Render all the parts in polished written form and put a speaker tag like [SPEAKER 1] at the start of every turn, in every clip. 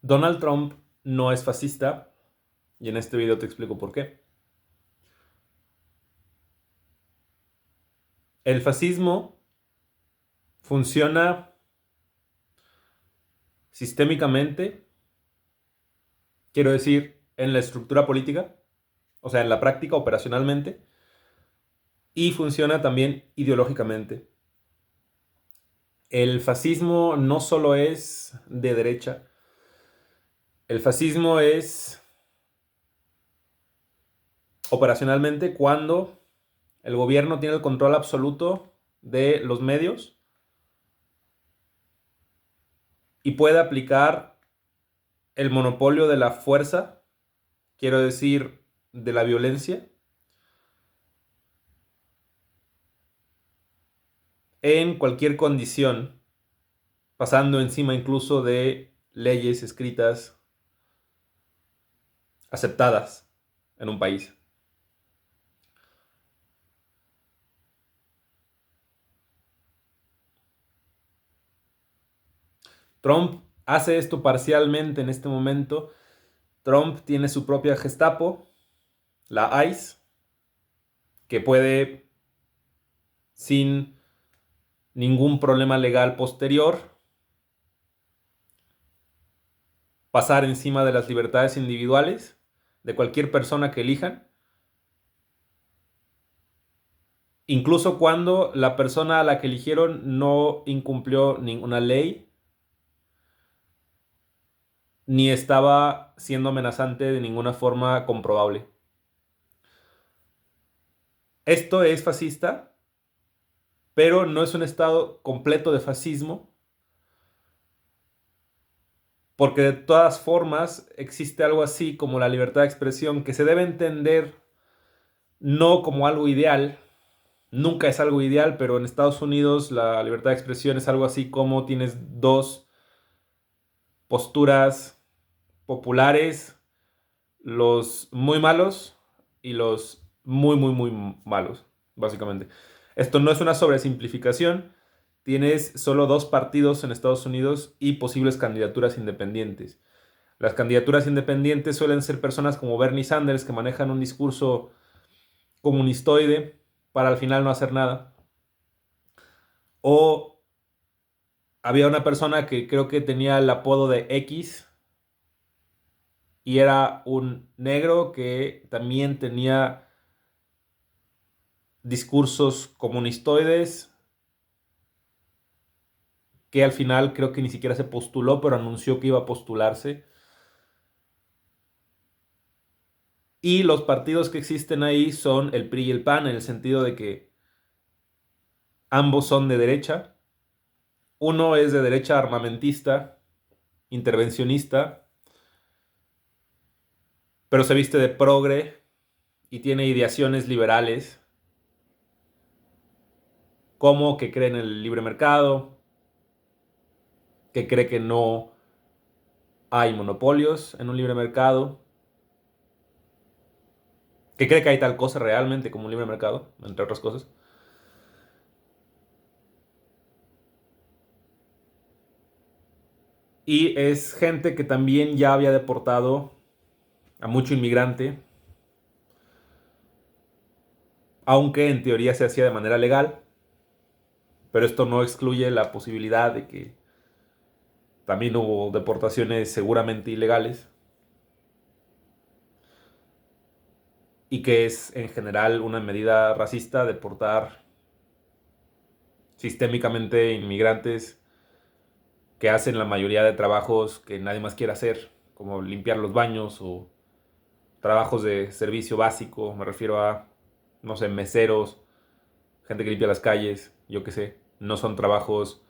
[SPEAKER 1] Donald Trump no es fascista y en este video te explico por qué. El fascismo funciona sistémicamente, quiero decir, en la estructura política, o sea, en la práctica operacionalmente, y funciona también ideológicamente. El fascismo no solo es de derecha, el fascismo es operacionalmente cuando el gobierno tiene el control absoluto de los medios y puede aplicar el monopolio de la fuerza, quiero decir, de la violencia, en cualquier condición, pasando encima incluso de leyes escritas aceptadas en un país. Trump hace esto parcialmente en este momento. Trump tiene su propia Gestapo, la ICE, que puede, sin ningún problema legal posterior, pasar encima de las libertades individuales de cualquier persona que elijan, incluso cuando la persona a la que eligieron no incumplió ninguna ley ni estaba siendo amenazante de ninguna forma comprobable. Esto es fascista, pero no es un estado completo de fascismo, porque de todas formas existe algo así como la libertad de expresión que se debe entender no como algo ideal. Nunca es algo ideal, pero en Estados Unidos la libertad de expresión es algo así como tienes dos posturas populares, los muy malos y los muy, muy, muy malos, básicamente. Esto no es una sobresimplificación. Tienes solo dos partidos en Estados Unidos y posibles candidaturas independientes. Las candidaturas independientes suelen ser personas como Bernie Sanders que manejan un discurso comunistoide para al final no hacer nada. O había una persona que creo que tenía el apodo de X y era un negro que también tenía discursos comunistoides, que al final creo que ni siquiera se postuló, pero anunció que iba a postularse. Y los partidos que existen ahí son el PRI y el PAN, en el sentido de que ambos son de derecha. Uno es de derecha armamentista, intervencionista, pero se viste de progre y tiene ideaciones liberales, como que cree en el libre mercado, que cree que no hay monopolios en un libre mercado, que cree que hay tal cosa realmente como un libre mercado, entre otras cosas. Y es gente que también ya había deportado a mucho inmigrante, aunque en teoría se hacía de manera legal, pero esto no excluye la posibilidad de que también hubo deportaciones seguramente ilegales y que es en general una medida racista deportar sistémicamente inmigrantes que hacen la mayoría de trabajos que nadie más quiere hacer, como limpiar los baños o trabajos de servicio básico, me refiero a, no sé, meseros, gente que limpia las calles, yo qué sé, no son trabajos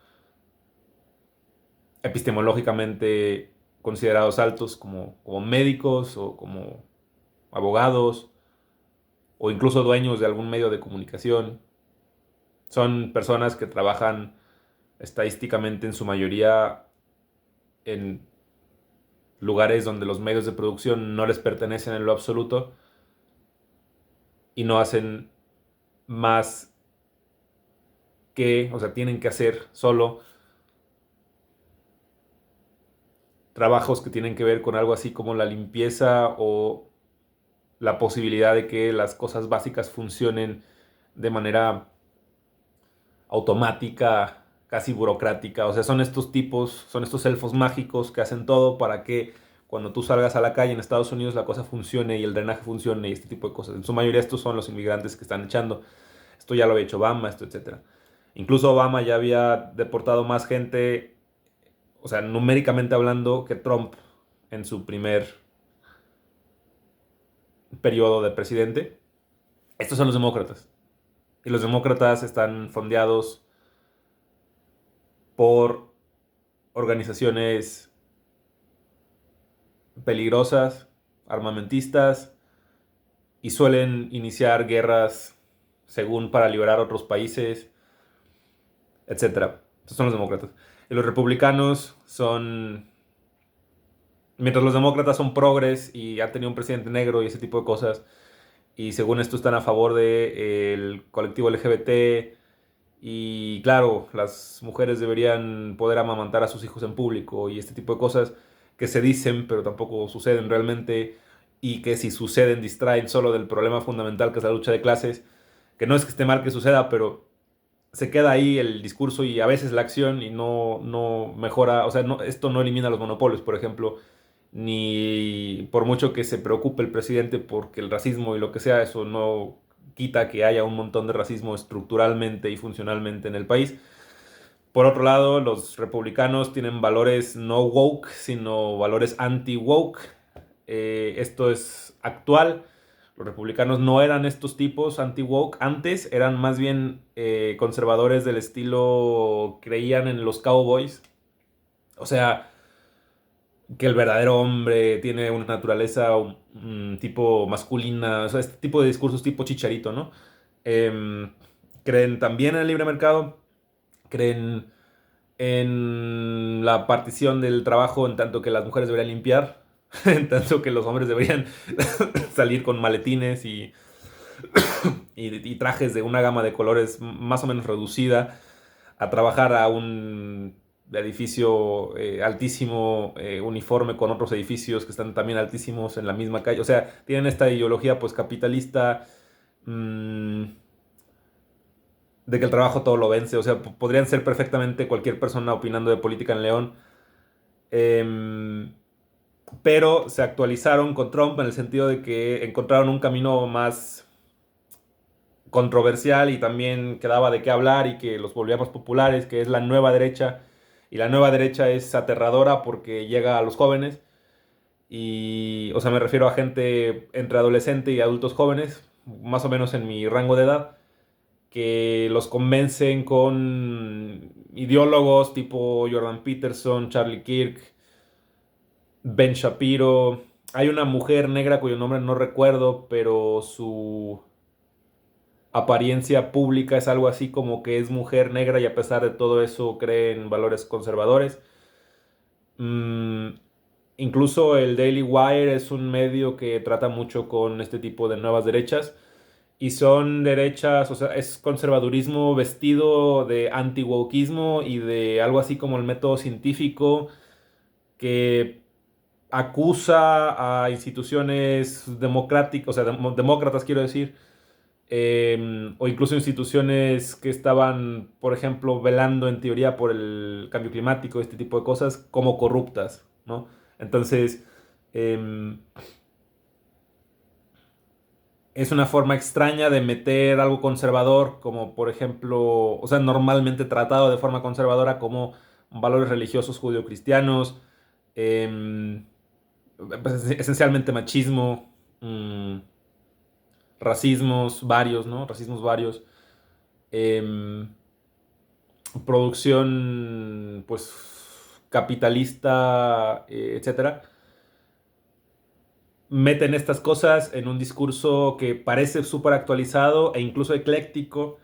[SPEAKER 1] epistemológicamente considerados altos como médicos o como abogados o incluso dueños de algún medio de comunicación. Son personas que trabajan estadísticamente en su mayoría en lugares donde los medios de producción no les pertenecen en lo absoluto y no hacen más que, o sea, tienen que hacer solo trabajos que tienen que ver con algo así como la limpieza o la posibilidad de que las cosas básicas funcionen de manera automática, casi burocrática. O sea, son estos tipos, son estos elfos mágicos que hacen todo para que cuando tú salgas a la calle en Estados Unidos la cosa funcione y el drenaje funcione y este tipo de cosas. En su mayoría estos son los inmigrantes que están echando. Esto ya lo había hecho Obama, esto, etcétera. Incluso Obama ya había deportado más gente, o sea, numéricamente hablando, que Trump en su primer periodo de presidente. Estos son los demócratas. Y los demócratas están fondeados por organizaciones peligrosas, armamentistas, y suelen iniciar guerras según para liberar otros países, etcétera. Estos son los demócratas. Y los republicanos son... Mientras los demócratas son progres y han tenido un presidente negro y ese tipo de cosas, y según esto están a favor del colectivo LGBT, y claro, las mujeres deberían poder amamantar a sus hijos en público y este tipo de cosas que se dicen pero tampoco suceden realmente, y que si suceden distraen solo del problema fundamental que es la lucha de clases, que no es que esté mal que suceda, pero se queda ahí el discurso y a veces la acción y no mejora, o sea, esto no elimina los monopolios, por ejemplo, ni por mucho que se preocupe el presidente porque el racismo y lo que sea, eso no quita que haya un montón de racismo estructuralmente y funcionalmente en el país. Por otro lado, los republicanos tienen valores no woke, sino valores anti-woke. Esto es actual. Los republicanos no eran estos tipos anti-woke. Antes eran más bien conservadores del estilo, creían en los cowboys. O sea, que el verdadero hombre tiene una naturaleza tipo masculina. O sea, este tipo de discursos tipo Chicharito, ¿no? Em, Creen también en el libre mercado. Creen en la partición del trabajo en tanto que las mujeres deberían limpiar, en tanto que los hombres deberían salir con maletines y trajes de una gama de colores más o menos reducida a trabajar a un edificio altísimo, uniforme con otros edificios que están también altísimos en la misma calle. O sea, tienen esta ideología pues capitalista, mmm, de que el trabajo todo lo vence. O sea, podrían ser perfectamente cualquier persona opinando de política en León. Em, pero se actualizaron con Trump en el sentido de que encontraron un camino más controversial y también que daba de qué hablar y que los volvía más populares, que es la nueva derecha. Y la nueva derecha es aterradora porque llega a los jóvenes. Y, o sea, me refiero a gente entre adolescente y adultos jóvenes, más o menos en mi rango de edad, que los convencen con ideólogos tipo Jordan Peterson, Charlie Kirk, Ben Shapiro. Hay una mujer negra cuyo nombre no recuerdo, pero su apariencia pública es algo así como que es mujer negra y a pesar de todo eso cree en valores conservadores. Mm, Incluso el Daily Wire es un medio que trata mucho con este tipo de nuevas derechas. Y son derechas, o sea, es conservadurismo vestido de anti-wokeismo y de algo así como el método científico que acusa a instituciones democráticas, o sea, demócratas quiero decir, o incluso instituciones que estaban, por ejemplo, velando en teoría por el cambio climático, este tipo de cosas, como corruptas, ¿no? Entonces, eh, es una forma extraña de meter algo conservador, como por ejemplo, o sea, normalmente tratado de forma conservadora como valores religiosos judio-cristianos, em, pues, esencialmente machismo, racismos varios, ¿no? Racismos varios, em, producción, pues, capitalista, etcétera. Meten estas cosas en un discurso que parece súper actualizado e incluso ecléctico.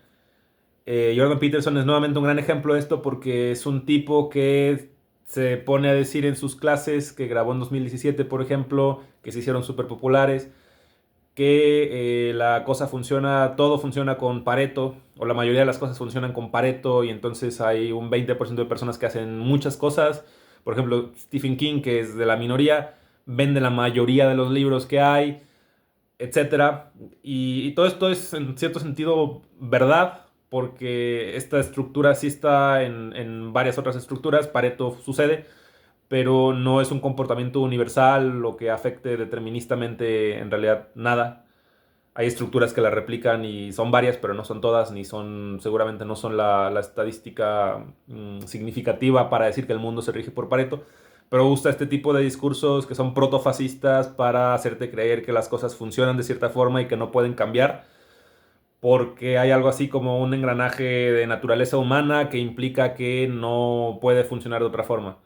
[SPEAKER 1] Jordan Peterson es nuevamente un gran ejemplo de esto porque es un tipo que se pone a decir en sus clases, que grabó en 2017, por ejemplo, que se hicieron súper populares, que la cosa funciona, todo funciona con Pareto, o la mayoría de las cosas funcionan con Pareto, y entonces hay un 20% de personas que hacen muchas cosas, Por ejemplo, Stephen King, que es de la minoría, vende la mayoría de los libros que hay, etcétera. Y todo esto es en cierto sentido verdad, porque esta estructura sí está en varias otras estructuras. Pareto sucede, pero no es un comportamiento universal lo que afecte deterministamente en realidad nada. Hay estructuras que la replican y son varias, pero no son todas, ni son, seguramente no son la estadística significativa para decir que el mundo se rige por Pareto. Pero gusta este tipo de discursos que son protofascistas para hacerte creer que las cosas funcionan de cierta forma y que no pueden cambiar, porque hay algo así como un engranaje de naturaleza humana que implica que no puede funcionar de otra forma.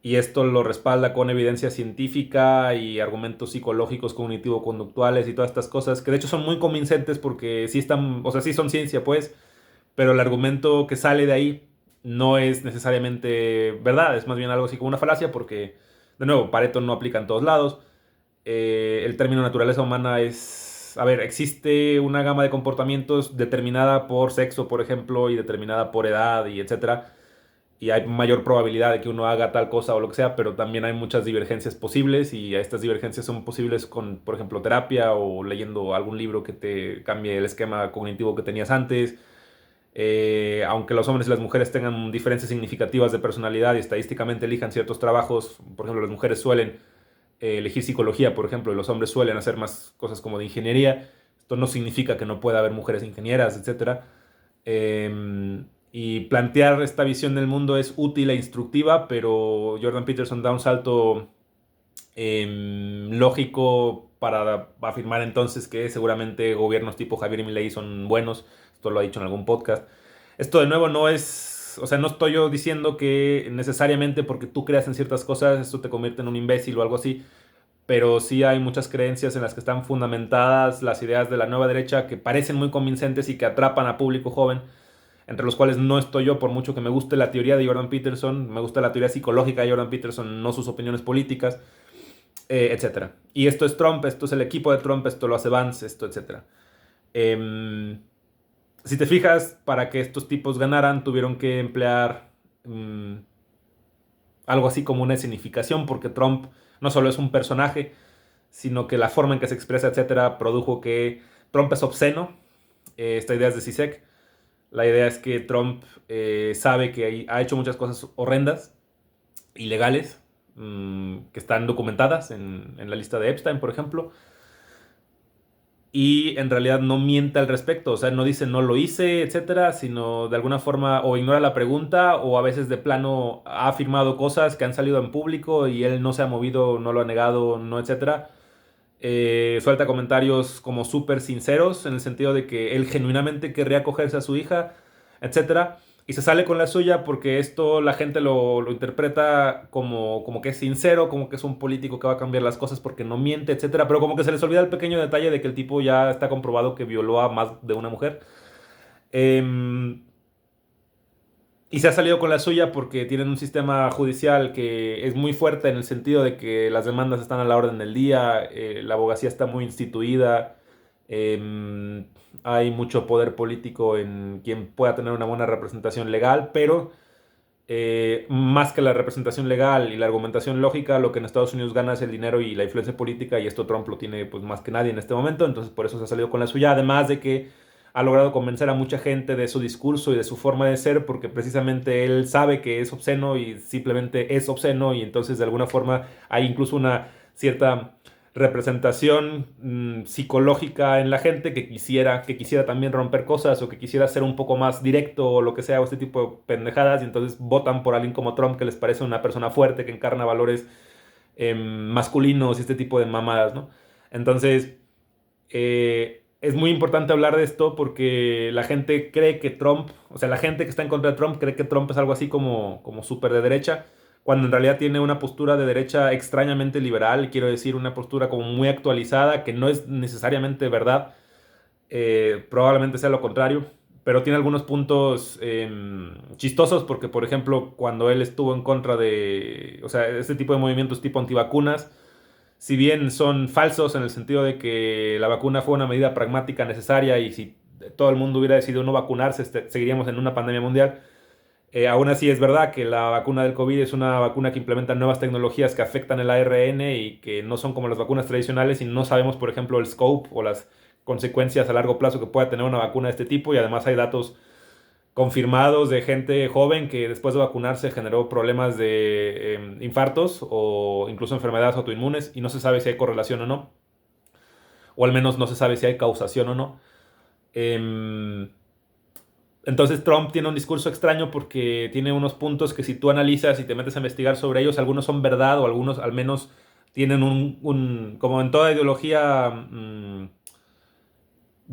[SPEAKER 1] Y esto lo respalda con evidencia científica y argumentos psicológicos, cognitivo-conductuales y todas estas cosas, que de hecho son muy convincentes porque sí están, o sea, sí son ciencia, pues, pero el argumento que sale de ahí no es necesariamente verdad, es más bien algo así como una falacia porque, de nuevo, Pareto no aplica en todos lados. El término naturaleza humana es, a ver, existe una gama de comportamientos determinada por sexo, por ejemplo, y determinada por edad y etcétera, y hay mayor probabilidad de que uno haga tal cosa o lo que sea, pero también hay muchas divergencias posibles y estas divergencias son posibles con, por ejemplo, terapia o leyendo algún libro que te cambie el esquema cognitivo que tenías antes. Aunque los hombres y las mujeres tengan diferencias significativas de personalidad y estadísticamente elijan ciertos trabajos, por ejemplo, las mujeres suelen elegir psicología, por ejemplo, y los hombres suelen hacer más cosas como de ingeniería. Esto no significa que no pueda haber mujeres ingenieras, etcétera. Y plantear esta visión del mundo es útil e instructiva, pero Jordan Peterson da un salto lógico para afirmar entonces que seguramente gobiernos tipo Javier Milei son buenos. Esto lo ha dicho en algún podcast. Esto de nuevo no es, o sea, no estoy yo diciendo que necesariamente porque tú creas en ciertas cosas esto te convierte en un imbécil o algo así, pero sí hay muchas creencias en las que están fundamentadas las ideas de la nueva derecha que parecen muy convincentes y que atrapan a público joven, entre los cuales no estoy yo, por mucho que me guste la teoría de Jordan Peterson, me gusta la teoría psicológica de Jordan Peterson, no sus opiniones políticas, etcétera. Y esto es Trump, esto es el equipo de Trump, esto lo hace Vance, esto, etcétera. Si te fijas, para que estos tipos ganaran, tuvieron que emplear algo así como una escenificación, porque Trump no solo es un personaje, sino que la forma en que se expresa, etcétera, produjo que Trump es obsceno. Esta idea es de Zizek. La idea es que Trump sabe que ha hecho muchas cosas horrendas, ilegales, que están documentadas en la lista de Epstein, por ejemplo, y en realidad no miente al respecto, o sea, no dice no lo hice, etcétera, sino de alguna forma o ignora la pregunta o a veces de plano ha afirmado cosas que han salido en público y él no se ha movido, no lo ha negado, no, etcétera. Suelta comentarios como súper sinceros en el sentido de que él genuinamente querría acogerse a su hija, etcétera. Y se sale con la suya porque esto la gente lo interpreta como que es sincero, como que es un político que va a cambiar las cosas porque no miente, etcétera. Pero como que se les olvida el pequeño detalle de que el tipo ya está comprobado que violó a más de una mujer. Em, y se ha salido con la suya porque tienen un sistema judicial que es muy fuerte en el sentido de que las demandas están a la orden del día, la abogacía está muy instituida, eh, hay mucho poder político en quien pueda tener una buena representación legal, pero más que la representación legal y la argumentación lógica, lo que en Estados Unidos gana es el dinero y la influencia política, y esto Trump lo tiene pues más que nadie en este momento, entonces por eso se ha salido con la suya, además de que ha logrado convencer a mucha gente de su discurso y de su forma de ser, porque precisamente él sabe que es obsceno y simplemente es obsceno, y entonces de alguna forma hay incluso una cierta representación psicológica en la gente que quisiera también romper cosas o que quisiera ser un poco más directo o lo que sea, o este tipo de pendejadas, y entonces votan por alguien como Trump que les parece una persona fuerte, que encarna valores masculinos y este tipo de mamadas, ¿no? Entonces, es muy importante hablar de esto porque la gente cree que Trump, o sea, la gente que está en contra de Trump cree que Trump es algo así como súper de derecha, cuando en realidad tiene una postura de derecha extrañamente liberal, quiero decir, una postura como muy actualizada, que no es necesariamente verdad, probablemente sea lo contrario, pero tiene algunos puntos chistosos porque, por ejemplo, cuando él estuvo en contra de, o sea, este tipo de movimientos tipo antivacunas, si bien son falsos en el sentido de que la vacuna fue una medida pragmática necesaria y si todo el mundo hubiera decidido no vacunarse, seguiríamos en una pandemia mundial. Aún así es verdad que la vacuna del COVID es una vacuna que implementa nuevas tecnologías que afectan el ARN y que no son como las vacunas tradicionales y no sabemos, por ejemplo, el scope o las consecuencias a largo plazo que pueda tener una vacuna de este tipo y además hay datos confirmados de gente joven que después de vacunarse generó problemas de infartos o incluso enfermedades autoinmunes y no se sabe si hay correlación o no, o al menos no se sabe si hay causación o no. Em, entonces Trump tiene un discurso extraño porque tiene unos puntos que si tú analizas y te metes a investigar sobre ellos, algunos son verdad o algunos al menos tienen como en toda ideología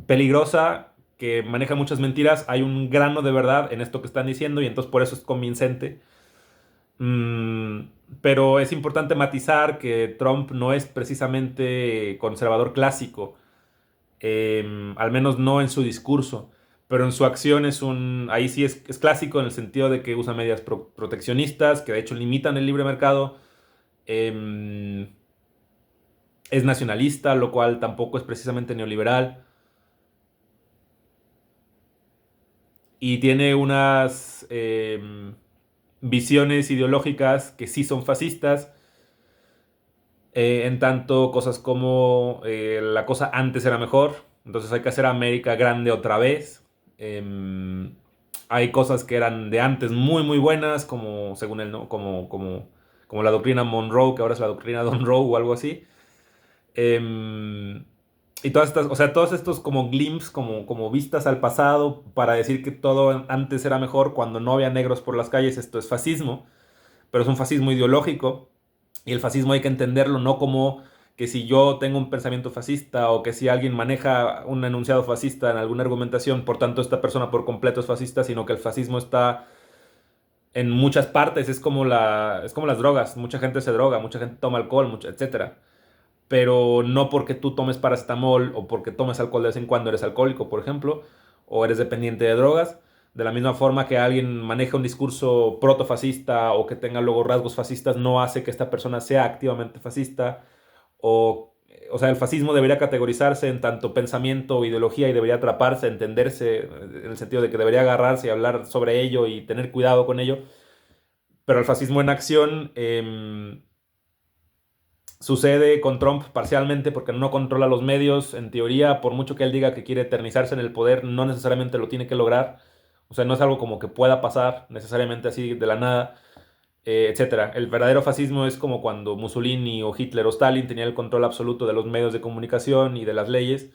[SPEAKER 1] peligrosa que maneja muchas mentiras, hay un grano de verdad en esto que están diciendo y entonces por eso es convincente. Mm, pero es importante matizar que Trump no es precisamente conservador clásico, al menos no en su discurso, pero en su acción ahí sí es clásico en el sentido de que usa medidas proteccionistas, que de hecho limitan el libre mercado, em, es nacionalista, lo cual tampoco es precisamente neoliberal, y tiene unas visiones ideológicas que sí son fascistas, en tanto cosas como la cosa antes era mejor, entonces hay que hacer América grande otra vez. Hay cosas que eran de antes muy muy buenas, como según él, ¿no? Como la doctrina Monroe, que ahora es la doctrina Monroe o algo así. Em, y todas estas, o sea, todos estos como glimpses, como vistas al pasado para decir que todo antes era mejor cuando no había negros por las calles, esto es fascismo, pero es un fascismo ideológico. Y el fascismo hay que entenderlo no como que si yo tengo un pensamiento fascista o que si alguien maneja un enunciado fascista en alguna argumentación, por tanto esta persona por completo es fascista, sino que el fascismo está en muchas partes, es como las drogas, mucha gente se droga, mucha gente toma alcohol, etcétera. Pero no porque tú tomes paracetamol o porque tomes alcohol de vez en cuando eres alcohólico, por ejemplo, o eres dependiente de drogas. De la misma forma que alguien maneja un discurso protofascista o que tenga luego rasgos fascistas, no hace que esta persona sea activamente fascista. O sea, el fascismo debería categorizarse en tanto pensamiento o ideología y debería atraparse, entenderse, en el sentido de que debería agarrarse y hablar sobre ello y tener cuidado con ello. Pero el fascismo en acción sucede con Trump parcialmente porque no controla los medios. En teoría, por mucho que él diga que quiere eternizarse en el poder, no necesariamente lo tiene que lograr. O sea, no es algo como que pueda pasar necesariamente así de la nada, etcétera. El verdadero fascismo es como cuando Mussolini o Hitler o Stalin tenían el control absoluto de los medios de comunicación y de las leyes,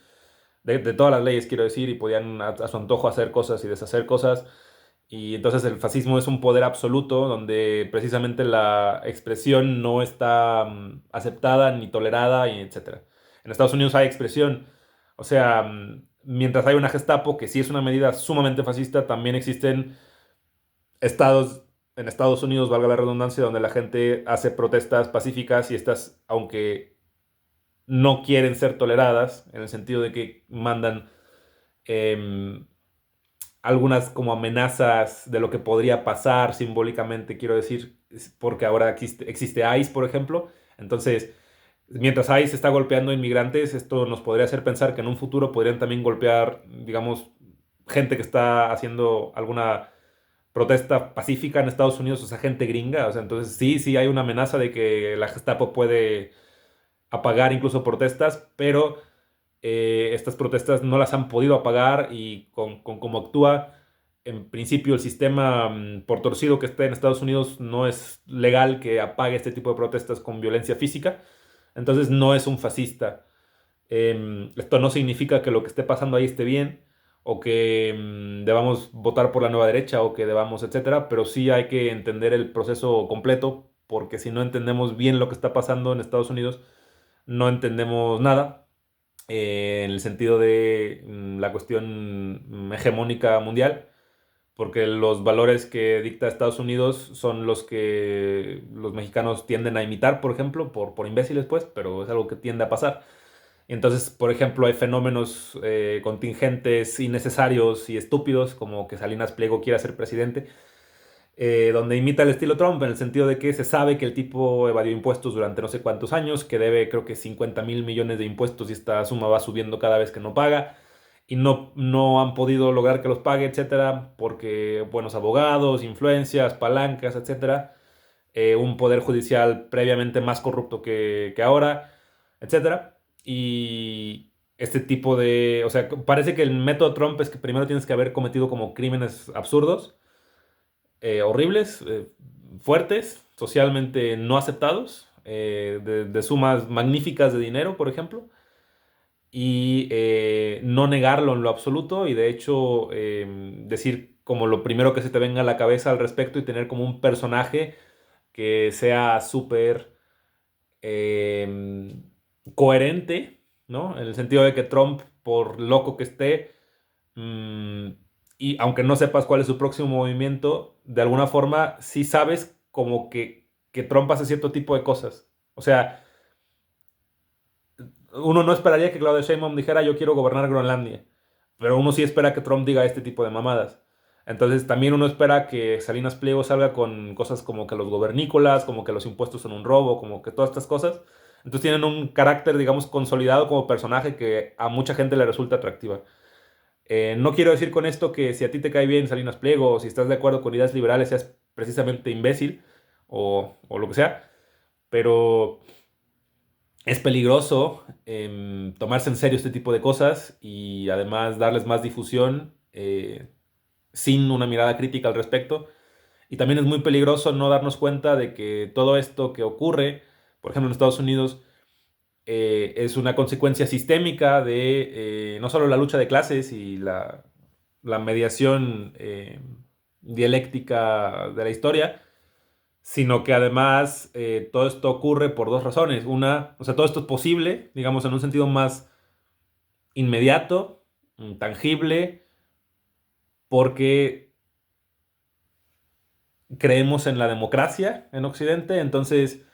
[SPEAKER 1] de todas las leyes quiero decir, y podían a su antojo hacer cosas y deshacer cosas. Y entonces el fascismo es un poder absoluto donde precisamente la expresión no está aceptada ni tolerada, y etcétera. En Estados Unidos hay expresión, o sea, mientras hay una Gestapo, que sí es una medida sumamente fascista, también existen estados en Estados Unidos, valga la redundancia, donde la gente hace protestas pacíficas y estas, aunque no quieren ser toleradas, en el sentido de que mandan em, algunas como amenazas de lo que podría pasar simbólicamente, quiero decir, porque ahora existe ICE, por ejemplo. Entonces, mientras ICE está golpeando inmigrantes, esto nos podría hacer pensar que en un futuro podrían también golpear, digamos, gente que está haciendo alguna protesta pacífica en Estados Unidos, o sea, gente gringa. O sea, entonces sí hay una amenaza de que la Gestapo puede apagar incluso protestas, pero estas protestas no las han podido apagar y con cómo actúa, en principio el sistema por torcido que esté en Estados Unidos no es legal que apague este tipo de protestas con violencia física, entonces no es un fascista. Esto no significa que lo que esté pasando ahí esté bien o que debamos votar por la nueva derecha o que debamos, etcétera, pero sí hay que entender el proceso completo porque si no entendemos bien lo que está pasando en Estados Unidos, no entendemos nada en el sentido de la cuestión hegemónica mundial, porque los valores que dicta Estados Unidos son los que los mexicanos tienden a imitar, por ejemplo, por imbéciles, pues, pero es algo que tiende a pasar. Y entonces, por ejemplo, hay fenómenos contingentes, innecesarios y estúpidos, como que Salinas Pliego quiera ser presidente, donde imita el estilo Trump, en el sentido de que se sabe que el tipo evadió impuestos durante no sé cuántos años, que debe creo que 50,000 millones de impuestos y esta suma va subiendo cada vez que no paga, y no han podido lograr que los pague, etcétera, porque buenos abogados, influencias, palancas, etcétera, un poder judicial previamente más corrupto que ahora, etcétera. Y este tipo de, o sea, parece que el método Trump es que primero tienes que haber cometido como crímenes absurdos, horribles, fuertes, socialmente no aceptados, de sumas magníficas de dinero, por ejemplo, y no negarlo en lo absoluto y de hecho decir como lo primero que se te venga a la cabeza al respecto y tener como un personaje que sea súper eh, coherente, ¿no? En el sentido de que Trump, por loco que esté, mm, y aunque no sepas cuál es su próximo movimiento, de alguna forma sí sabes como que Trump hace cierto tipo de cosas. O sea, uno no esperaría que Claudia Sheinbaum dijera yo quiero gobernar Groenlandia, pero uno sí espera que Trump diga este tipo de mamadas. Entonces también uno espera que Salinas Pliego salga con cosas como que los gobernícolas, como que los impuestos son un robo, como que todas estas cosas. Entonces tienen un carácter, digamos, consolidado como personaje que a mucha gente le resulta atractiva. No quiero decir con esto que si a ti te cae bien Salinas Pliego o si estás de acuerdo con ideas liberales seas precisamente imbécil o lo que sea, pero es peligroso tomarse en serio este tipo de cosas y además darles más difusión sin una mirada crítica al respecto. Y también es muy peligroso no darnos cuenta de que todo esto que ocurre, por ejemplo en Estados Unidos, es una consecuencia sistémica de no solo la lucha de clases y la mediación dialéctica de la historia, sino que además todo esto ocurre por dos razones. Una, o sea, todo esto es posible, digamos, en un sentido más inmediato, tangible, porque creemos en la democracia en Occidente, entonces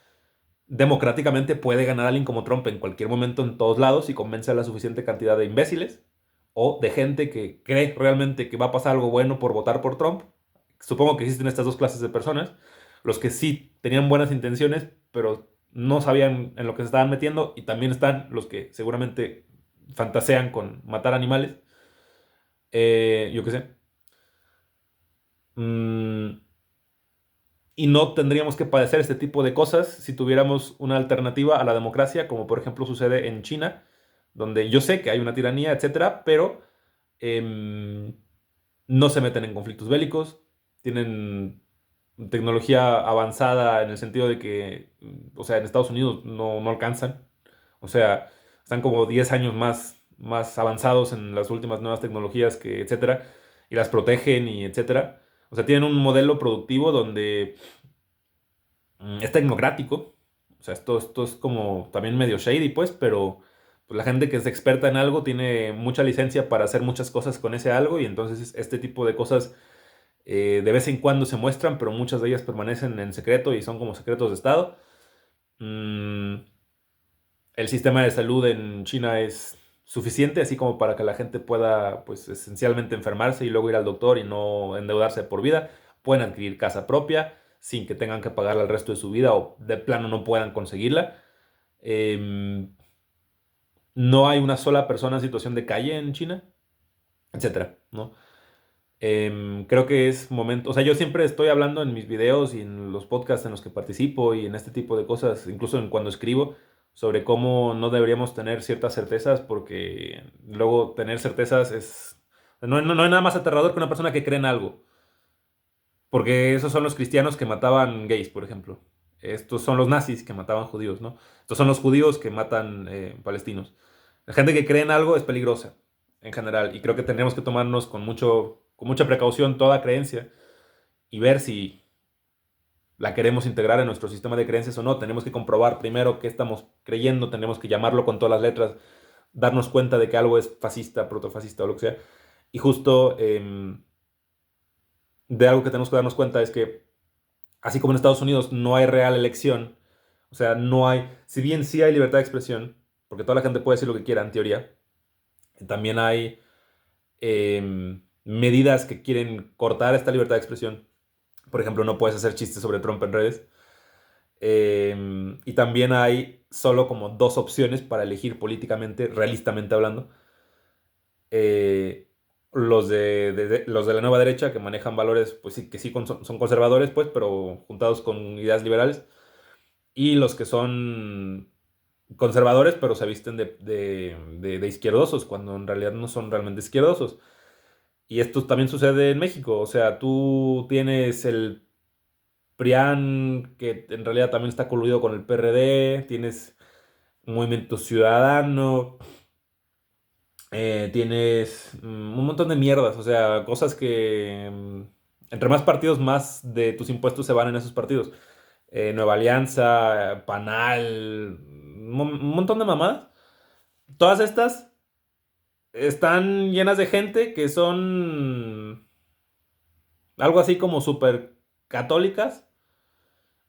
[SPEAKER 1] democráticamente puede ganar alguien como Trump en cualquier momento en todos lados y convence a la suficiente cantidad de imbéciles o de gente que cree realmente que va a pasar algo bueno por votar por Trump. Supongo que existen estas dos clases de personas, los que sí tenían buenas intenciones, pero no sabían en lo que se estaban metiendo, y también están los que seguramente fantasean con matar animales. Yo qué sé. Mm, y no tendríamos que padecer este tipo de cosas si tuviéramos una alternativa a la democracia, como por ejemplo sucede en China, donde yo sé que hay una tiranía, etcétera, pero em, no se meten en conflictos bélicos, tienen tecnología avanzada en el sentido de que, o sea, en Estados Unidos no alcanzan, o sea, están como 10 años más avanzados en las últimas nuevas tecnologías que, etcétera, y las protegen y etcétera. O sea, tienen un modelo productivo donde es tecnocrático. O sea, esto es como también medio shady, pues, pero pues, la gente que es experta en algo tiene mucha licencia para hacer muchas cosas con ese algo y entonces este tipo de cosas de vez en cuando se muestran, pero muchas de ellas permanecen en secreto y son como secretos de Estado. Mm, el sistema de salud en China es suficiente, así como para que la gente pueda, pues, esencialmente enfermarse y luego ir al doctor y no endeudarse por vida. Pueden adquirir casa propia sin que tengan que pagarla el resto de su vida o de plano no puedan conseguirla. Em, no hay una sola persona en situación de calle en China, etcétera, ¿no? Creo que es momento, o sea, yo siempre estoy hablando en mis videos y en los podcasts en los que participo y en este tipo de cosas, incluso en cuando escribo, sobre cómo no deberíamos tener ciertas certezas porque luego tener certezas es... no hay nada más aterrador que una persona que cree en algo, porque esos son los cristianos que mataban gays, por ejemplo. Estos son los nazis que mataban judíos, ¿no? Estos son los judíos que matan palestinos. La gente que cree en algo es peligrosa en general y creo que tendríamos que tomarnos con mucha precaución toda creencia y ver si la queremos integrar en nuestro sistema de creencias o no. Tenemos que comprobar primero qué estamos creyendo, tenemos que llamarlo con todas las letras, darnos cuenta de que algo es fascista, protofascista o lo que sea. Y justo de algo que tenemos que darnos cuenta es que así como en Estados Unidos no hay real elección, o sea, no hay, si bien sí hay libertad de expresión, porque toda la gente puede decir lo que quiera en teoría, también hay medidas que quieren cortar esta libertad de expresión. Por ejemplo, no puedes hacer chistes sobre Trump en redes. Y también hay solo como dos opciones para elegir políticamente, realistamente hablando. eh, los de la nueva derecha que manejan valores, pues sí, que sí son conservadores, pues, pero juntados con ideas liberales, y los que son conservadores, pero se visten de izquierdosos, cuando en realidad no son realmente izquierdosos. Y esto también sucede en México, o sea, tú tienes el PRIAN, que en realidad también está coludido con el PRD, tienes Movimiento Ciudadano, tienes un montón de mierdas, o sea, cosas que entre más partidos, más de tus impuestos se van en esos partidos. Nueva Alianza, Panal, un montón de mamadas. Todas estas están llenas de gente que son algo así como súper católicas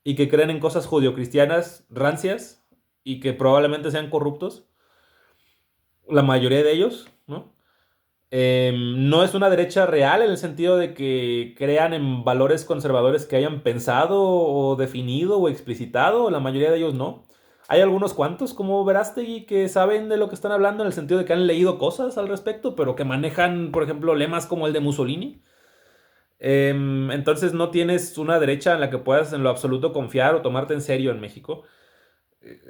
[SPEAKER 1] y que creen en cosas judio-cristianas rancias y que probablemente sean corruptos, la mayoría de ellos, ¿no? No es una derecha real en el sentido de que crean en valores conservadores que hayan pensado o definido o explicitado, la mayoría de ellos no. Hay algunos cuantos, como Verástegui, que saben de lo que están hablando en el sentido de que han leído cosas al respecto, pero que manejan, por ejemplo, lemas como el de Mussolini. Entonces no tienes una derecha en la que puedas en lo absoluto confiar o tomarte en serio en México.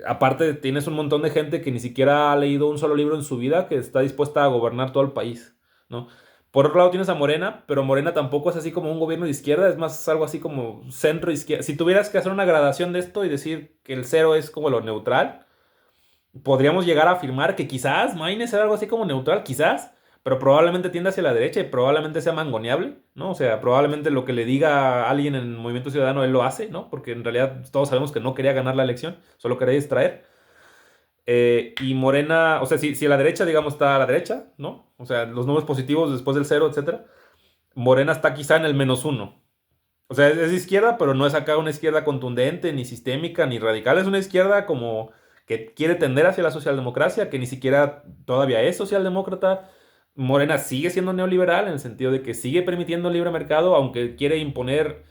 [SPEAKER 1] Aparte, tienes un montón de gente que ni siquiera ha leído un solo libro en su vida que está dispuesta a gobernar todo el país, ¿no? Por otro lado tienes a Morena, pero Morena tampoco es así como un gobierno de izquierda, es más algo así como centro izquierda. Si tuvieras que hacer una gradación de esto y decir que el cero es como lo neutral, podríamos llegar a afirmar que quizás Maines era algo así como neutral, quizás, pero probablemente tiende hacia la derecha y probablemente sea mangoneable, ¿no? O sea, probablemente lo que le diga a alguien en Movimiento Ciudadano él lo hace, ¿no? Porque en realidad todos sabemos que no quería ganar la elección, solo quería distraer. Y Morena, o sea, si a la derecha, digamos, está a la derecha, ¿no? O sea, los números positivos después del cero, etcétera. Morena está quizá en el -1. O sea, es izquierda, pero no es acá una izquierda contundente, ni sistémica, ni radical. Es una izquierda como que quiere tender hacia la socialdemocracia, que ni siquiera todavía es socialdemócrata. Morena sigue siendo neoliberal en el sentido de que sigue permitiendo el libre mercado, aunque quiere imponer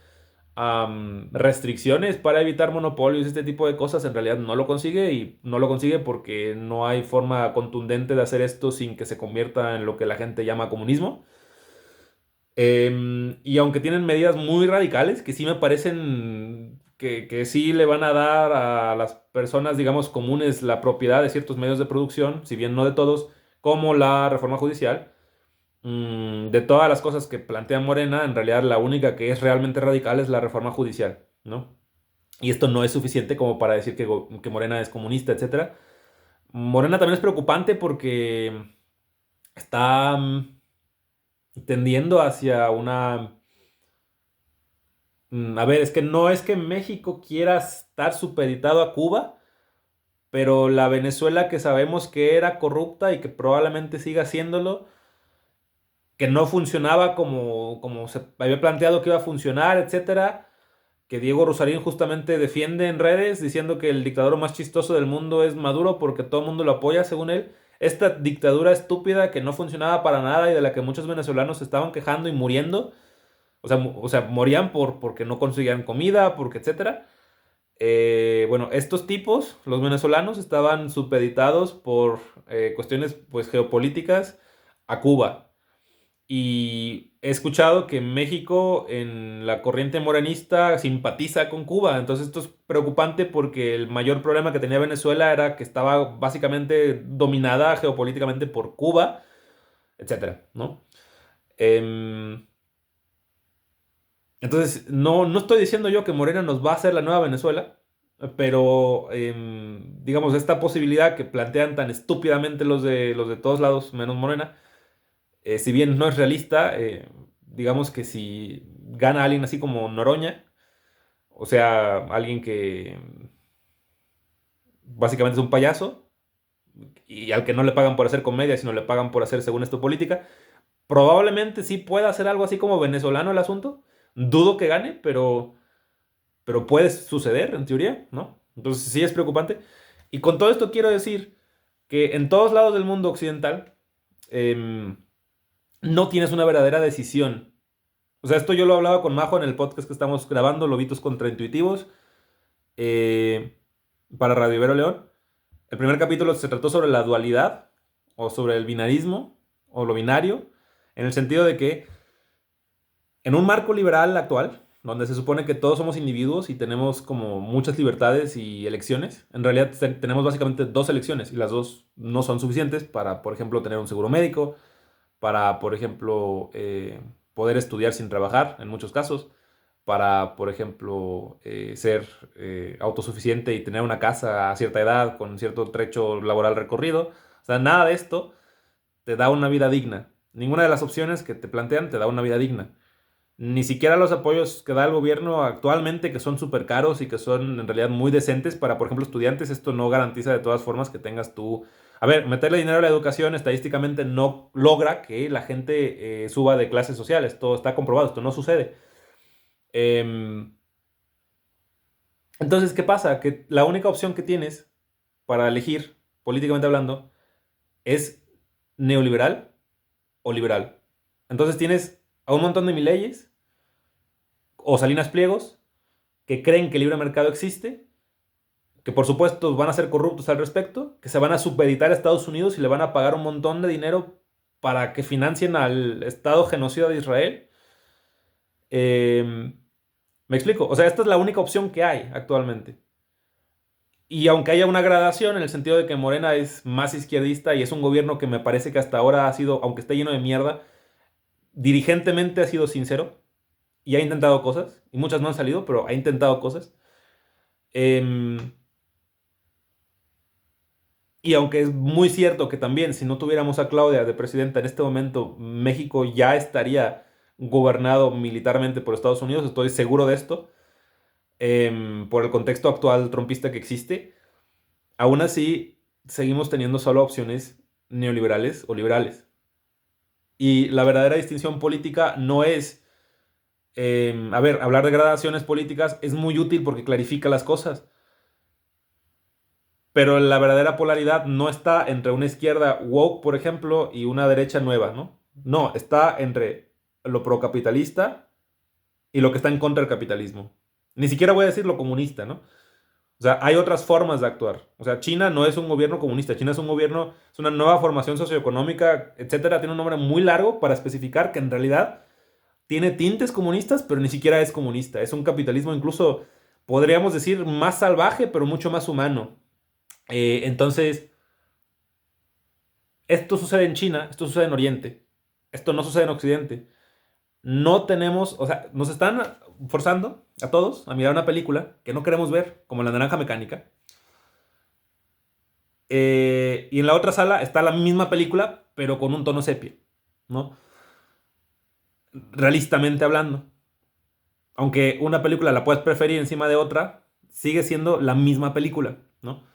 [SPEAKER 1] restricciones para evitar monopolios, este tipo de cosas, en realidad no lo consigue y no lo consigue porque no hay forma contundente de hacer esto sin que se convierta en lo que la gente llama comunismo. Y aunque tienen medidas muy radicales, que sí me parecen que sí le van a dar a las personas, digamos, comunes la propiedad de ciertos medios de producción, si bien no de todos, como la reforma judicial, de todas las cosas que plantea Morena, en realidad la única que es realmente radical es la reforma judicial, ¿no? Y esto no es suficiente como para decir que Morena es comunista, etcétera. Morena también es preocupante porque está tendiendo hacia una... A ver, es que no es que México quiera estar supeditado a Cuba, pero la Venezuela que sabemos que era corrupta y que probablemente siga haciéndolo, que no funcionaba como se había planteado que iba a funcionar, etcétera, que Diego Rusarín justamente defiende en redes diciendo que el dictador más chistoso del mundo es Maduro porque todo el mundo lo apoya, según él. Esta dictadura estúpida que no funcionaba para nada y de la que muchos venezolanos se estaban quejando y muriendo, o sea, morían porque no conseguían comida, porque etcétera. Bueno, estos tipos, los venezolanos, estaban supeditados por cuestiones pues geopolíticas a Cuba. Y he escuchado que México en la corriente morenista simpatiza con Cuba. Entonces esto es preocupante porque el mayor problema que tenía Venezuela era que estaba básicamente dominada geopolíticamente por Cuba, etcétera, ¿no? Em, entonces, no estoy diciendo yo que Morena nos va a hacer la nueva Venezuela, pero digamos, esta posibilidad que plantean tan estúpidamente los de todos lados, menos Morena, si bien no es realista, digamos que si gana alguien así como Noroña, o sea, alguien que básicamente es un payaso y al que no le pagan por hacer comedia, sino le pagan por hacer, según esto, política, probablemente sí pueda hacer algo así como venezolano el asunto. Dudo que gane, pero puede suceder en teoría, ¿no? Entonces sí es preocupante. Y con todo esto quiero decir que en todos lados del mundo occidental em, no tienes una verdadera decisión. O sea, esto yo lo hablaba con Majo en el podcast que estamos grabando, Lobitos Contraintuitivos, eh, para Radio Ibero León. El primer capítulo se trató sobre la dualidad o sobre el binarismo o lo binario, en el sentido de que en un marco liberal actual, donde se supone que todos somos individuos y tenemos como muchas libertades y elecciones, en realidad tenemos básicamente dos elecciones y las dos no son suficientes para, por ejemplo, tener un seguro médico, para, por ejemplo, poder estudiar sin trabajar en muchos casos, para, por ejemplo, ser autosuficiente y tener una casa a cierta edad con cierto trecho laboral recorrido. O sea, nada de esto te da una vida digna. Ninguna de las opciones que te plantean te da una vida digna. Ni siquiera los apoyos que da el gobierno actualmente, que son súper caros y que son en realidad muy decentes para, por ejemplo, estudiantes, esto no garantiza de todas formas que tengas tú... A ver, meterle dinero a la educación estadísticamente no logra que la gente suba de clases sociales. Todo está comprobado, esto no sucede. Em, entonces, ¿qué pasa? Que la única opción que tienes para elegir, políticamente hablando, es neoliberal o liberal. Entonces tienes a un montón de mileyes o Salinas Pliegos que creen que el libre mercado existe, que por supuesto van a ser corruptos al respecto, que se van a supeditar a Estados Unidos y le van a pagar un montón de dinero para que financien al Estado genocida de Israel. Me explico, o sea, esta es la única opción que hay actualmente. Y aunque haya una gradación en el sentido de que Morena es más izquierdista y es un gobierno que me parece que hasta ahora ha sido, aunque esté lleno de mierda, dirigentemente ha sido sincero y ha intentado cosas, y muchas no han salido, pero ha intentado cosas. Em, y aunque es muy cierto que también si no tuviéramos a Claudia de presidenta en este momento, México ya estaría gobernado militarmente por Estados Unidos, estoy seguro de esto, por el contexto actual trompista que existe, aún así seguimos teniendo solo opciones neoliberales o liberales. Y la verdadera distinción política no es, a ver, hablar de gradaciones políticas es muy útil porque clarifica las cosas, pero la verdadera polaridad no está entre una izquierda woke, por ejemplo, y una derecha nueva, ¿no? No, está entre lo procapitalista y lo que está en contra del capitalismo. Ni siquiera voy a decir lo comunista, ¿no? O sea, hay otras formas de actuar. O sea, China no es un gobierno comunista, China es un gobierno, es una nueva formación socioeconómica, etcétera. Tiene un nombre muy largo para especificar que en realidad tiene tintes comunistas, pero ni siquiera es comunista. Es un capitalismo incluso, podríamos decir, más salvaje, pero mucho más humano. Entonces, esto sucede en China, esto sucede en Oriente, esto no sucede en Occidente. No tenemos, o sea, nos están forzando a todos a mirar una película que no queremos ver, como La Naranja Mecánica. Y en la otra sala está la misma película, pero con un tono sepia, ¿no? Realistamente hablando. Aunque una película la puedes preferir encima de otra, sigue siendo la misma película, ¿no?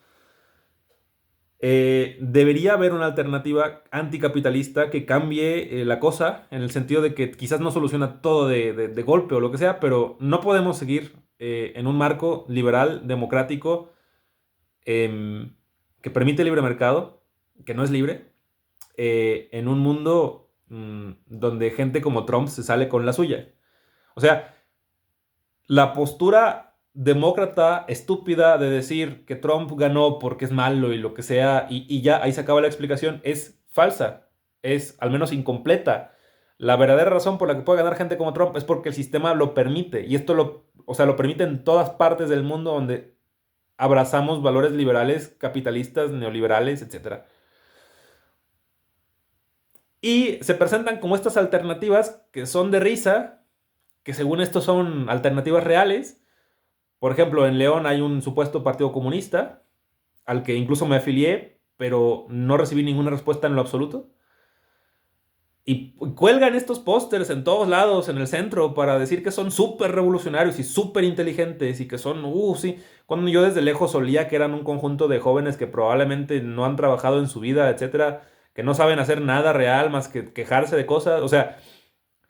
[SPEAKER 1] Debería haber una alternativa anticapitalista que cambie la cosa en el sentido de que quizás no soluciona todo de golpe o lo que sea, pero no podemos seguir en un marco liberal, democrático, em, que permite el libre mercado, que no es libre, en un mundo donde gente como Trump se sale con la suya. O sea, la postura demócrata estúpida de decir que Trump ganó porque es malo y lo que sea, y ya ahí se acaba la explicación, es falsa, es al menos incompleta. La verdadera razón por la que puede ganar gente como Trump es porque el sistema lo permite, y esto o sea, lo permite en todas partes del mundo donde abrazamos valores liberales, capitalistas, neoliberales, etcétera. Y se presentan como estas alternativas que son de risa, que según esto son alternativas reales. Por ejemplo, en León hay un supuesto partido comunista al que incluso me afilié, pero no recibí ninguna respuesta en lo absoluto. Y cuelgan estos pósters en todos lados, en el centro, para decir que son súper revolucionarios y súper inteligentes y que son, sí, cuando yo desde lejos solía que eran un conjunto de jóvenes que probablemente no han trabajado en su vida, etcétera, que no saben hacer nada real más que quejarse de cosas. O sea,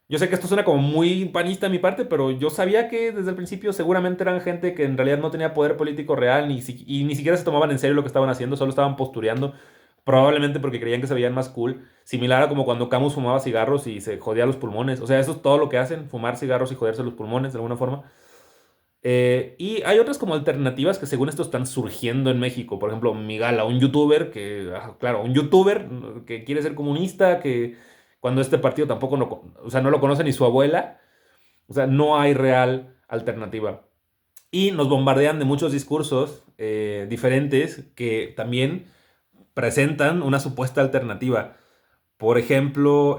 [SPEAKER 1] yo sé que esto suena como muy panista de mi parte, pero yo sabía que desde el principio seguramente eran gente que en realidad no tenía poder político real y ni siquiera se tomaban en serio lo que estaban haciendo, solo estaban postureando, probablemente porque creían que se veían más cool, similar a como cuando Camus fumaba cigarros y se jodía los pulmones. O sea, eso es todo lo que hacen, fumar cigarros y joderse los pulmones de alguna forma. Y hay otras como alternativas que según esto están surgiendo en México. Por ejemplo, Migala, un youtuber que, claro, un youtuber que quiere ser comunista, que cuando este partido tampoco o sea, no lo conoce ni su abuela. O sea, no hay real alternativa. Y nos bombardean de muchos discursos diferentes que también presentan una supuesta alternativa. Por ejemplo,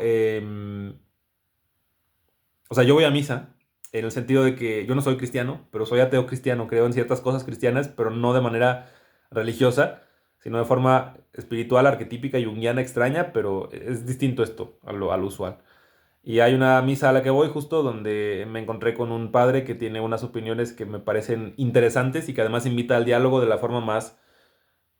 [SPEAKER 1] o sea, yo voy a misa en el sentido de que yo no soy cristiano, pero soy ateo cristiano, creo en ciertas cosas cristianas, pero no de manera religiosa, sino de forma espiritual, arquetípica y junguiana extraña, pero es distinto esto a lo usual. Y hay una misa a la que voy justo donde me encontré con un padre que tiene unas opiniones que me parecen interesantes y que además invita al diálogo de la forma más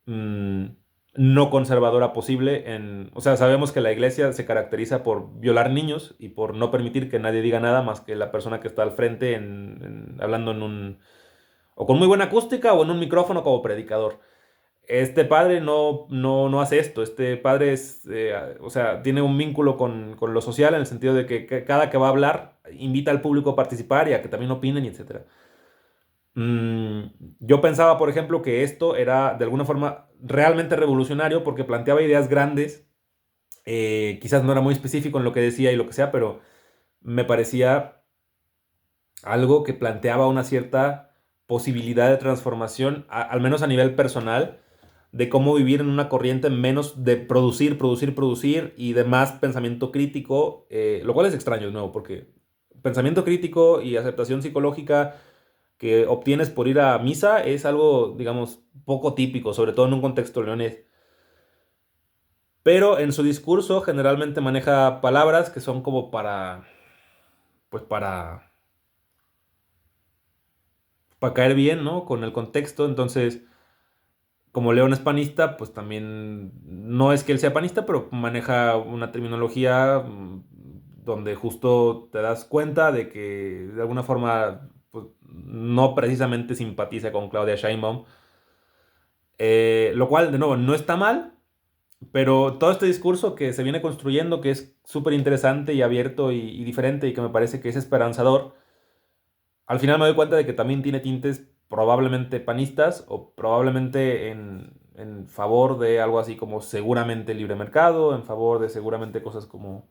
[SPEAKER 1] mm, no conservadora posible. O sea, sabemos que la iglesia se caracteriza por violar niños y por no permitir que nadie diga nada más que la persona que está al frente hablando o con muy buena acústica o en un micrófono como predicador. Este padre no hace esto. Este padre o sea, tiene un vínculo con lo social en el sentido de que cada que va a hablar invita al público a participar y a que también opinen, y etcétera. Yo pensaba, por ejemplo, que esto era de alguna forma realmente revolucionario porque planteaba ideas grandes. Quizás no era muy específico en lo que decía y lo que sea, pero me parecía algo que planteaba una cierta posibilidad de transformación, al menos a nivel personal, de cómo vivir en una corriente menos de producir, producir, producir y de más pensamiento crítico, lo cual es extraño de nuevo, porque pensamiento crítico y aceptación psicológica que obtienes por ir a misa es algo, digamos, poco típico, sobre todo en un contexto leonés. Pero en su discurso generalmente maneja palabras que son como pues para caer bien, ¿no? Con el contexto. Entonces, como León es panista, pues también no es que él sea panista, pero maneja una terminología donde justo te das cuenta de que de alguna forma pues, no precisamente simpatiza con Claudia Sheinbaum. Lo cual, de nuevo, no está mal, pero todo este discurso que se viene construyendo, que es súper interesante y abierto y diferente y que me parece que es esperanzador, al final me doy cuenta de que también tiene tintes probablemente panistas o probablemente en favor de algo así como seguramente libre mercado, en favor de seguramente cosas como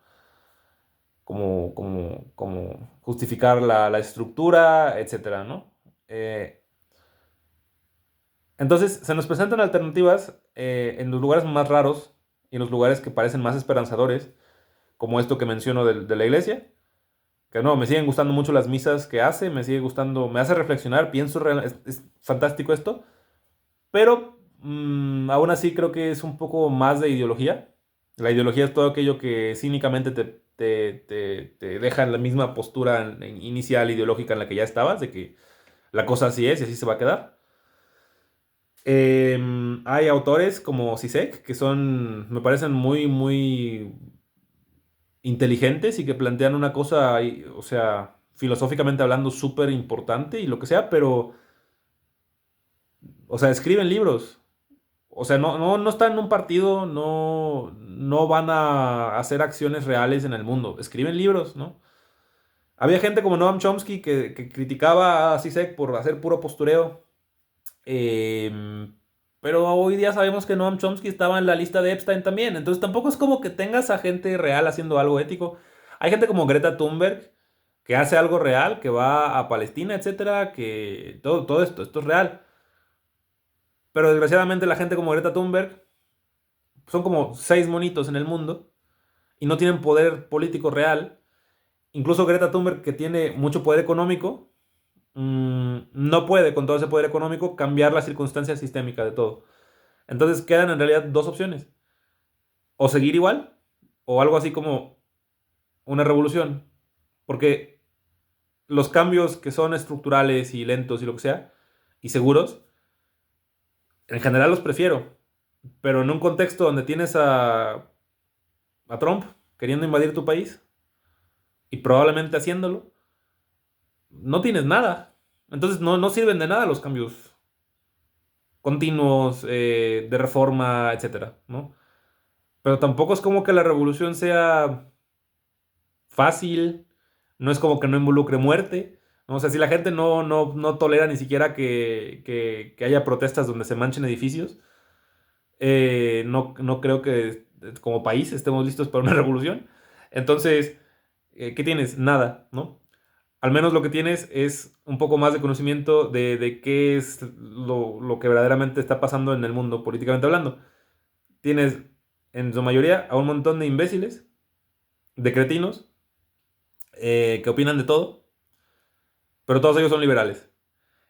[SPEAKER 1] justificar la estructura, etcétera, ¿no? Eh, entonces, se nos presentan alternativas en los lugares más raros y en los lugares que parecen más esperanzadores, como esto que menciono de la iglesia, que no, me siguen gustando mucho las misas que hace, me sigue gustando, me hace reflexionar, pienso, es fantástico esto, pero aún así creo que es un poco más de ideología. La ideología es todo aquello que cínicamente te deja en la misma postura inicial ideológica en la que ya estabas, de que la cosa así es y así se va a quedar. Hay autores como Zizek que me parecen muy, muy inteligentes y que plantean una cosa, o sea, filosóficamente hablando, súper importante y lo que sea, pero, o sea, escriben libros. O sea, no están en un partido, no van a hacer acciones reales en el mundo. Escriben libros, ¿no? Había gente como Noam Chomsky que criticaba a Zizek por hacer puro postureo. Pero hoy día sabemos que Noam Chomsky estaba en la lista de Epstein también. Entonces tampoco es como que tengas a gente real haciendo algo ético. Hay gente como Greta Thunberg que hace algo real, que va a Palestina, etcétera, que todo esto es real. Pero desgraciadamente la gente como Greta Thunberg son como seis monitos en el mundo y no tienen poder político real. Incluso Greta Thunberg, que tiene mucho poder económico, no puede con todo ese poder económico cambiar la circunstancia sistémica de todo. Entonces quedan en realidad dos opciones. O seguir igual, o algo así como una revolución. Porque los cambios que son estructurales y lentos y lo que sea, y seguros, en general los prefiero. Pero en un contexto donde tienes a Trump queriendo invadir tu país, y probablemente haciéndolo, no tienes nada. Entonces no sirven de nada los cambios continuos, de reforma, etcétera, ¿no? Pero tampoco es como que la revolución sea fácil, no es como que no involucre muerte, ¿no? O sea, si la gente no tolera ni siquiera que haya protestas donde se manchen edificios, no creo que como país estemos listos para una revolución. Entonces, ¿qué tienes? Nada, ¿no? Al menos lo que tienes es un poco más de conocimiento de qué es lo que verdaderamente está pasando en el mundo, políticamente hablando. Tienes en su mayoría a un montón de imbéciles, de cretinos, que opinan de todo, pero todos ellos son liberales.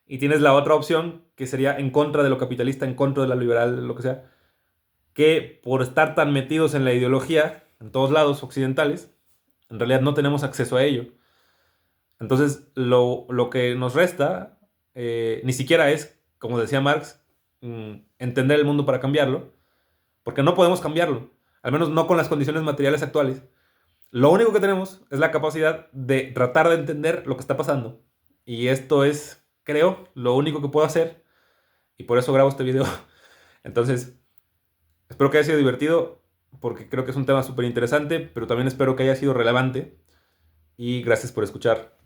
[SPEAKER 1] Y tienes la otra opción, que sería en contra de lo capitalista, en contra de la liberal, lo que sea, que por estar tan metidos en la ideología, en todos lados occidentales, en realidad no tenemos acceso a ello. Entonces, lo que nos resta ni siquiera es, como decía Marx, entender el mundo para cambiarlo, porque no podemos cambiarlo, al menos no con las condiciones materiales actuales. Lo único que tenemos es la capacidad de tratar de entender lo que está pasando. Y esto es, creo, lo único que puedo hacer. Y por eso grabo este video. Entonces, espero que haya sido divertido, porque creo que es un tema súper interesante, pero también espero que haya sido relevante. Y gracias por escuchar.